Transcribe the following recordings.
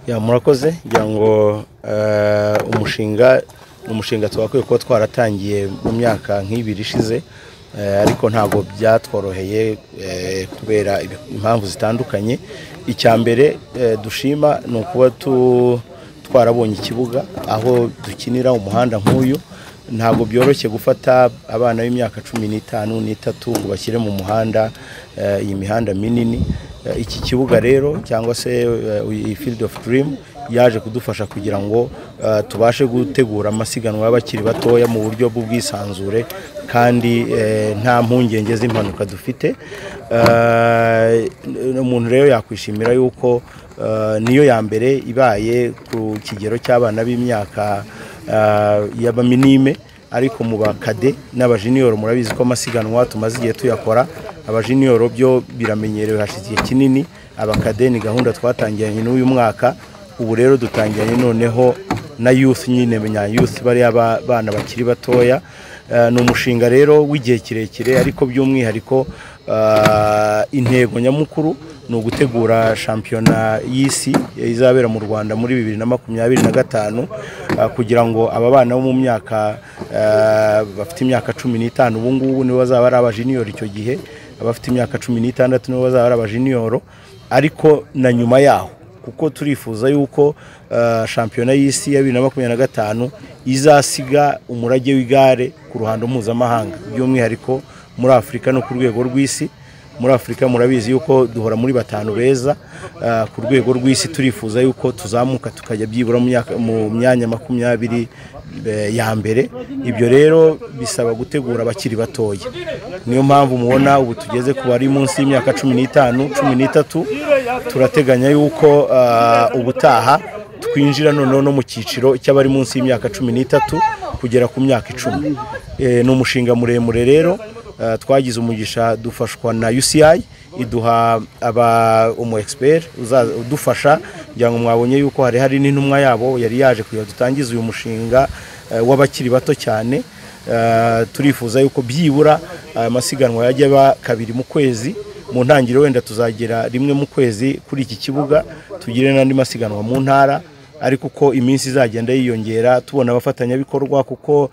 Ya murakoze ngira ngo umushinga twakwiye kuba twaratangiye mu myaka nk'ibiri ishize, ariko ntabwo byatworoheye kubera impamvu zitandukanye. Icya mbere dushima ni ukuba twarabonye ikibuga aho dukinira umuhanda nk'uyu. Ntabwo byoroshye gufata abana b'imyaka 15 n'itatu ngo bashyire mu muhanda, iyi mihanda minini. Iki kibuga rero cyangwa se iyi Field of Dream yaje kudufasha kugira ngo tubashe gutegura amasiganwa y'abakiri batoya mu buryo bw'ubwisanzure kandi nta mpungenge z'impanuka dufite. Umuntu rero yakwishimira yuko niyo ya mbere ibaye ku kigero cy'abana b'imyaka y'abaminime, ariko mu bakade n'abajiniyoro murabizi ko amasiganwa tumaze igihe tuyakora. Abajiniyoro byo biramenyerewe hashize igihe kinini, abakade ni gahunda twatangiranye n'uyu mwaka. Ubu rero dutangiranye noneho na youth, nyine menya youth bari abana bakiri batoya. Ni umushinga rero w'igihe kirekire, ariko by'umwihariko intego nyamukuru ni ugutegura shampiyona y'isi izabera mu Rwanda muri 2025, kugira ngo aba bana bo mu myaka bafite imyaka 15 ubu ngubu nibo bazaba ari abajiniyoro icyo gihe, abafite imyaka 16 nibo bazaba ari abajiniyoro, ariko na nyuma yaho, kuko turifuza yuko shampiyona y'isi ya 2025 izasiga umurage w'igare ku ruhando mpuzamahanga, by'umwihariko muri Afurika no ku rwego rw'isi. Muri Afurika murabizi yuko duhora muri batanu beza, ku rwego rw'isi turifuza yuko tuzamuka tukajya byibura mu myanya 20 ya mbere. Ibyo rero bisaba gutegura abakiri batoya. Niyo mpamvu mubona ubu tugeze ku bari munsi y'imyaka 15 13. Turateganya yuko ubutaha twinjira noneho no mu cyiciro cy'abari munsi y'imyaka 13 kugera ku myaka 10. Ni umushinga muremure rero. Twagize umugisha dufashwa na UCI, iduha umu expert udufasha. Ngira ngo mwabonye yuko hari n'intumwa yabo yari yaje kugira dutangiza uyu mushinga w'abakiri bato cyane. Turifuza yuko byibura amasiganwa yajya ba kabiri mu kwezi. Mu ntangiriro wenda tuzagera rimwe mu kwezi kuri iki kibuga, tugire n'andi masiganwa mu ntara, ariko uko iminsi izagenda yiyongera tubona abafatanyabikorwa, kuko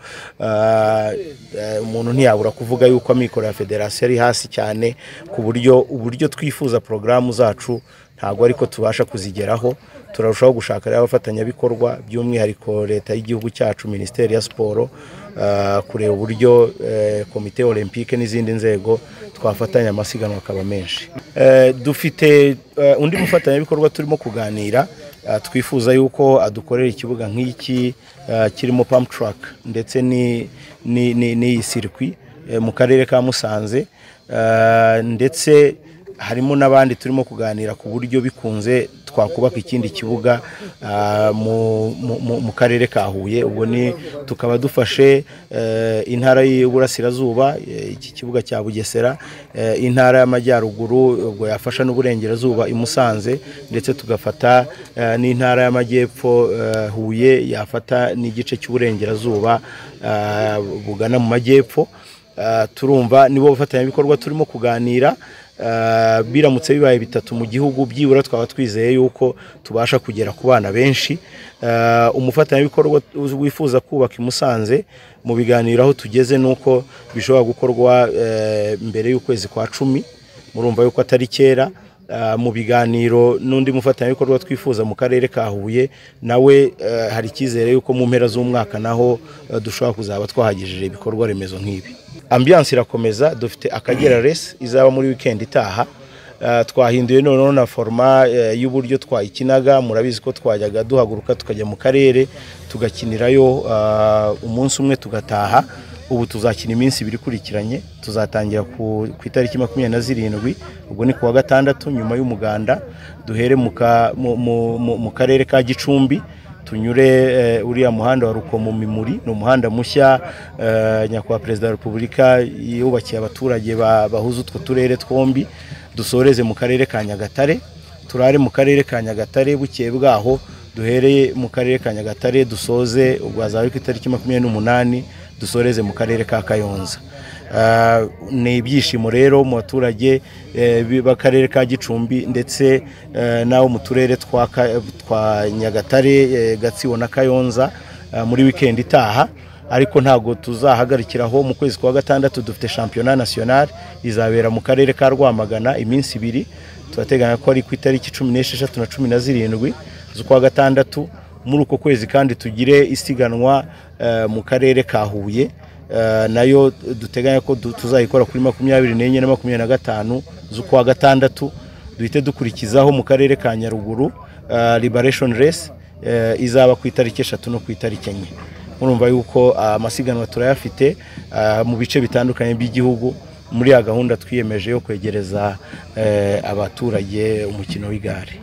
umuntu ntiyabura kuvuga yuko amikoro ya federasiyo ari hasi cyane, ku uburyo twifuza porogaramu zacu ntabwo ariko tubasha kuzigeraho. Turarushaho gushaka abafatanyabikorwa, by'umwihariko leta y'igihugu cyacu, Minisiteri ya Siporo, kureba uburyo komite olympique n'izindi nzego twafatanya amasiganwa akaba menshi. Dufite undi mufatanyabikorwa turimo kuganira, twifuza yuko adukorera ikibuga nk'iki kirimo pump track ndetse ni circuit mu karere ka Musanze, ndetse harimo n'abandi turimo kuganira ku buryo bikunze twakubaka ikindi kibuga mu karere ka Huye. Ubwo ni tukaba dufashe intara y'Uburasirazuba, iki kibuga cya Bugesera, intara y'Amajyaruguru ubwo yafasha n'Uburengerazuba i Musanze, ndetse tugafata n'intara y'Amajyepfo Huye yafata n'igice cy'Uburengerazuba bugana mu Majyepfo. Turumva nibo bafatanyabikorwa turimo kuganira. Biramutse bibaye bitatu mu gihugu, byibura twaba twizeye yuko tubasha kugera ku bana benshi. Umufatanyabikorwa wifuza kubaka i Musanze, mu biganiro aho tugeze nuko bishobora gukorwa mbere y'ukwezi kwa 10. Murumva yuko atari kera. Mu biganiro n'undi mufatanyabikorwa twifuza mu karere ka Huye, nawe hari ikizere yuko mu mpera z'umwaka naho dushobora kuzaba twahagejeje ibikorwa remezo nk'ibi. Ambiance irakomeza. Dufite Akagera race izaba muri weekend itaha. Twahinduye noneho na forma y'uburyo twayikinaga. Murabizi ko twajyaga duhaguruka tukajya mu karere tugakinirayo umunsi umwe tugataha. Ubu tuzakina iminsi 2 kurikiranye. Tuzatangira ku itariki 27, ubwo ni kuwa gatandatu nyuma y'umuganda. Duhere mu karere ka Gicumbi, tunyure uriya muhanda wa Rukomo Mimuri. Ni umuhanda mushya nyakubahwa Perezida wa Repubulika yubakiye abaturage bahuza utwo turere twombi. Dusoreze mu karere ka Nyagatare, turare mu karere ka Nyagatare. Bukeye bwaho duhereye mu karere ka Nyagatare dusoze ubwo azaba ku itariki 28 dusoreze mu karere ka Kayonza. ni ibyishimo rero mu baturage b'akarere ka Gicumbi ndetse n'abo mu turere twa Nyagatare, Gatsibo na Kayonza muri weekend itaha. Ariko ntago tuzahagarikiraho. Mu kwezi kwa gatandatu dufite championnat national izabera mu karere ka Rwamagana iminsi 2. Turateganya ko ari ku itariki 16 na 17 z'ukwa gatandatu. Muri uko kwezi kandi tugire isiganwa mu karere ka Huye, nayo duteganya ko tuzayikora kuri 24 na 25 z'ukwa gatandatu. Duhite dukurikizaho mu karere ka Nyaruguru Liberation Race izaba ku itariki 3 no ku itariki 4. Murumva yuko amasiganwa turayafite mu bice bitandukanye by'igihugu muri ya gahunda twiyemeje yo kwegereza abaturage umukino w'igare.